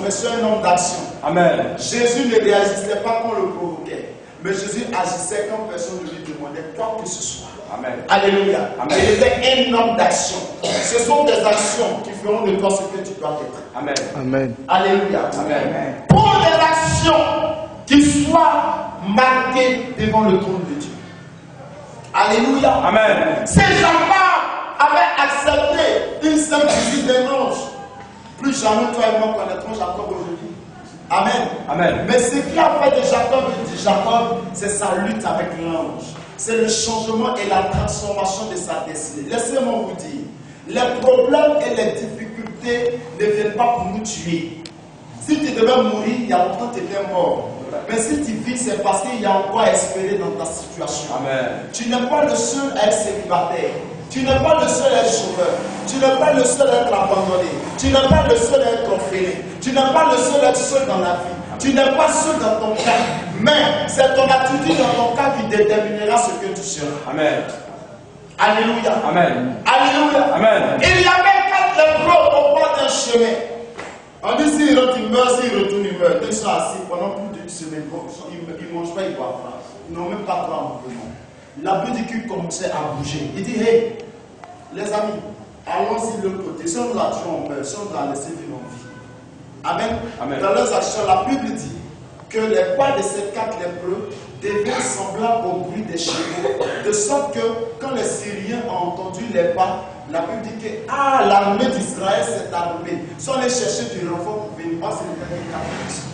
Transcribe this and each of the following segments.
mais c'est un homme d'action. Amen. Jésus ne réagissait pas quand on le provoquait, mais Jésus agissait quand personne ne lui demandait quoi que ce soit. Amen. Alléluia. Amen. Il était un homme d'action. Ce sont des actions qui feront de toi ce que tu dois être. Amen. Amen. Alléluia. Amen. Pour des actions qui soient marquées devant le trône de Dieu. Alléluia. Amen. Ces gens-là avaient accepté une simple visite d'un ange. Plus jamais toi et moi connaîtrons Jacob aujourd'hui. Amen. Amen. Mais ce qui a fait de Jacob, c'est sa lutte avec l'ange. C'est le changement et la transformation de sa destinée. Laissez-moi vous dire, les problèmes et les difficultés ne viennent pas pour nous tuer. Si tu devais mourir, il y a longtemps tu étais mort. Mais si tu vis, c'est parce qu'il y a encore à espérer dans ta situation. Amen. Tu n'es pas le seul à être célibataire. Tu n'es pas le seul à être chômeur. Tu n'es pas le seul à être abandonné. Tu n'es pas le seul à être orphelin. Tu n'es pas le seul à être seul dans la vie. Tu n'es pas seul dans ton cas. Mais c'est ton attitude dans ton cas qui déterminera ce que tu seras. Amen. Alléluia. Amen. Alléluia. Amen. Il y avait 4 lépreux au bord d'un chemin. On dit s'ils rentrent, ils meurent, s'ils retournent, ils meurent. Ils sont assis pendant plus d'une semaine. Ils ne mangent pas, ils boivent pas. Ils n'ont même pas droit à mouvement. La Bible dit qu'il commençait à bouger. Il dit, hey, les amis, allons-y de l'autre côté. Si on la tue, on meurt. Si on la laisse vivre, on vit. Amen. Amen. Dans leurs actions, la Bible dit que les pas de ces 4 lépreux deviennent semblables au bruit des chevaux, de sorte que quand les Syriens ont entendu les pas, la Bible dit que l'armée d'Israël s'est armée. Ils sont allés chercher du renfort pour venir. Oh, c'est le dernier capitaine.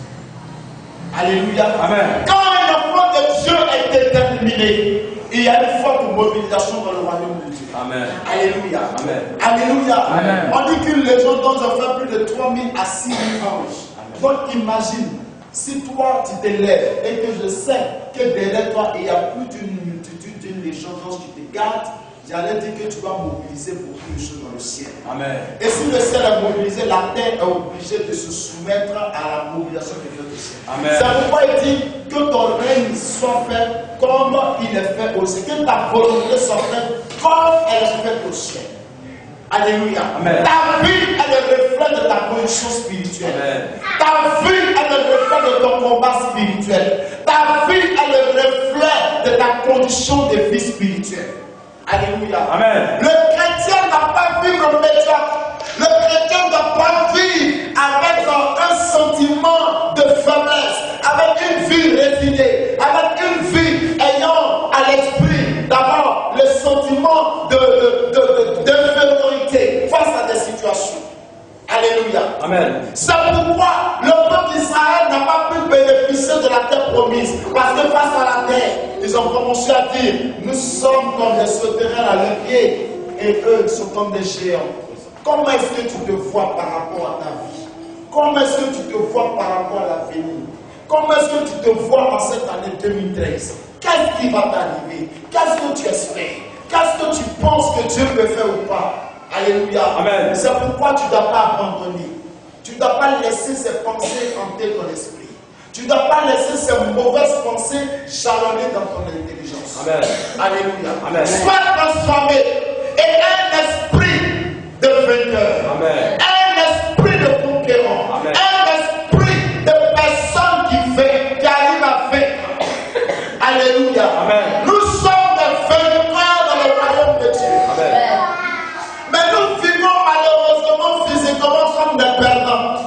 Alléluia. Amen. Quand un enfant de Dieu est déterminé, il y a une forte mobilisation dans le royaume de Dieu. Amen. Alléluia. Amen. Alléluia. Amen. On dit qu'une légende dont ont fait plus de 3000 à 6000 anges. Donc imagine, si toi tu te lèves et que je sais que derrière toi il y a plus d'une multitude d'une légion d'anges qui te gardent, j'allais dire que tu vas mobiliser beaucoup de choses dans le ciel. Amen. Et si le ciel est mobilisé, la terre est obligée de se soumettre à la mobilisation de Dieu du ciel. Amen. C'est pourquoi il dit que ton règne soit fait comme il est fait au ciel. Que ta volonté soit faite comme elle est faite au ciel. Alléluia. Amen. Ta vie est le reflet de ta condition spirituelle. Amen. Ta vie est le reflet de ton combat spirituel. Ta vie est le reflet de ta condition de vie spirituelle. Alléluia. Amen. Le chrétien n'a pas vivre médiocre. Le chrétien ne doit pas vivre avec un sentiment de faiblesse, avec une vie résignée, avec une vie ayant à l'esprit d'abord le sentiment d'infériorité face à des situations. Alléluia. Amen. C'est pourquoi le peuple d'Israël n'a pas pu bénéficier de la terre promise. Parce que face à la terre, ils ont commencé à dire, nous sommes comme des sauterelles à leurs pieds et eux ils sont comme des géants. Comment est-ce que tu te vois par rapport à ta vie? Comment est-ce que tu te vois par rapport à l'avenir? Comment est-ce que tu te vois en cette année 2013? Qu'est-ce qui va t'arriver? Qu'est-ce que tu espères? Qu'est-ce que tu penses que Dieu peut faire ou pas? Alléluia. Amen. C'est pourquoi tu ne dois pas abandonner. Tu ne dois pas laisser ces pensées hanter ton esprit. Tu ne dois pas laisser ces mauvaises pensées jalonner dans ton intelligence. Amen. Alléluia. Amen. Sois transformé et un esprit de vainqueur. Amen. Un esprit de conquérant. Amen. Un esprit de personne qui arrive à vaincre. Alléluia. Amen. Nous sommes des vainqueurs dans le royaume de Dieu. Amen. Mais nous vivons malheureusement physiquement comme des perdants.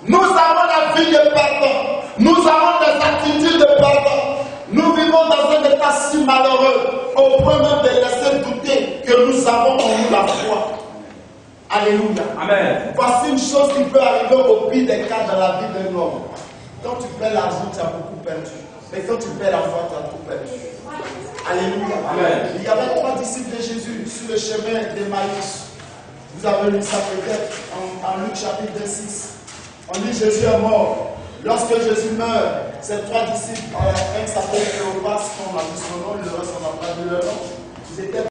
Nous avons la vie de perdants. Nous avons des attitudes de perdants. Nous vivons dans un état si malheureux au point même de laisser douter que nous avons en nous la foi. Alléluia. Amen. Voici une chose qui peut arriver au pire des cas dans la vie d'un homme. Quand tu perds l'argent, tu as beaucoup perdu. Et quand tu perds la foi, tu as tout perdu. Alléluia. Amen. Il y avait 3 disciples de Jésus sur le chemin d'Emmaüs. Vous avez lu ça peut-être en Luc chapitre 6. On dit Jésus est mort. Lorsque Jésus meurt, ces 3 disciples, un s'appelle Cléopas, on a vu son nom, le reste on n'a pas vu leur nom. Ils étaient